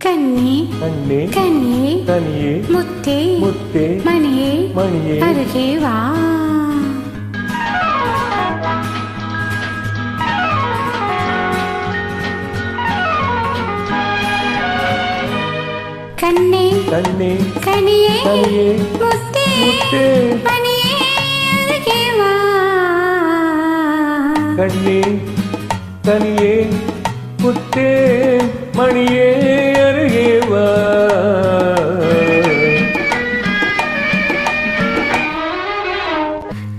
கண்ணே கண்ணே கனியே கனியே முத்தே முத்தே மணியே மணியே அருகே வா. கண்ணே கண்ணே கனியே கனியே முத்தே முத்தே மணியே அருகே வா. கண்ணே கனியே முத்தே மணியே அருகே வா.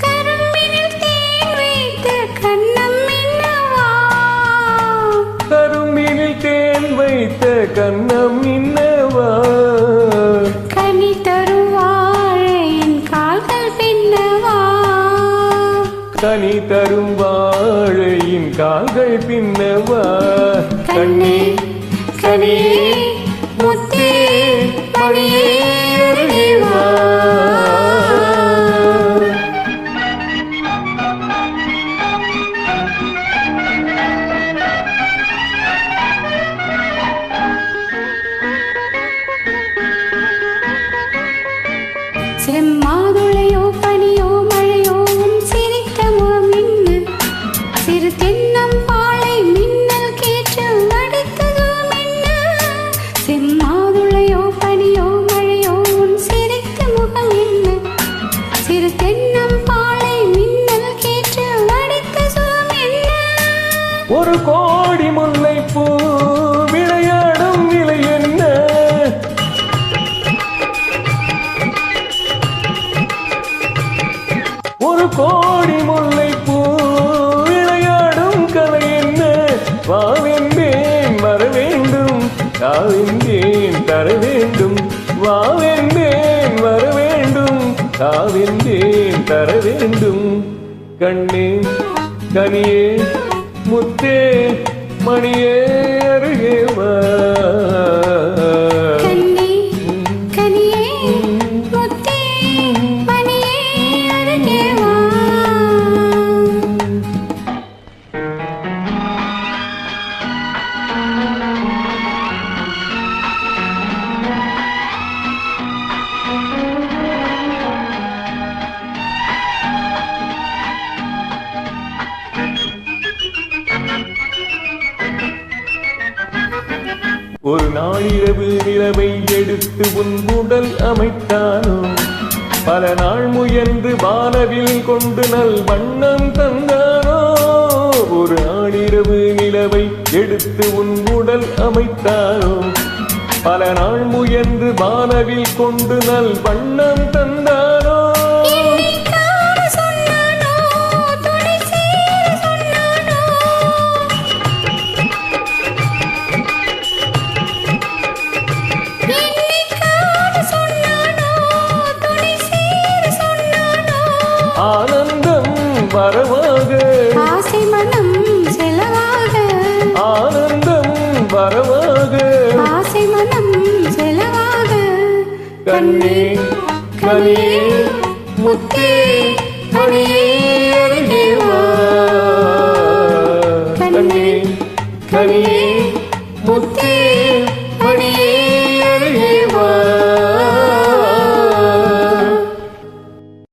கரும்பினில் தேன் வைத்த கண்ணம் என்னவா, கரும்பினில் தேன் வைத்த கண்ணம் இன்னவா, கனி தரும் வாழையின் கால்கள் பின்னவா. கனி தரும் வாழையின் கால்கள் பின்னவா. கண்ணே கனியே முத்தே மணியே அருகே வா. செம்மாதுளையோ பனியோ மழையோ உன் சிரித்த முகம் மின்னு, சிறு தென்னம் பாலை மின்னல் கேட்டு அடித்ததோ மின்னு. செம்மாதுளையோ பனியோ மழையோ உன் சிரித்த முகம் மின்னு, சிறு தென்னம் பாலை மின்னல் கேட்டு அடித்ததோ மின்னு. ஒரு கோடி முல்லைப்பூ விளையாடும் நிலை என்ன, ஒரு கோடி முல்லைப்பூ விளையாடும் கலை என்ன. வாவென்றேன் வர வேண்டும், தாவென்றேன் தர வேண்டும். வாவென்றேன் வர வேண்டும், தாவென்றேன் தர வேண்டும். கண்ணே கனியே முத்தே மணியே அருகே வா. கண்ணே கனியே முத்தே மணியே அருகே வா. ஒரு நாளிரவு நிலவை எடுத்து உன் உடல் அமைத்தானோ, பல நாள் முயன்று வானவில் கொண்டு நல் வண்ணம் தந்தானோ. ஒரு நாளிரவு நிலவை எடுத்து உன் உடல் அமைத்தானோ, பல நாள் முயன்று வானவில் கொண்டு நல் வண்ணம் தந்தானோ. ஆனந்தம் வரவாக ஆசை மனம் செலவாக, ஆனந்தம் வரவாக. ஆசை மனம் செலவாக. கண்ணே கனியே முத்தே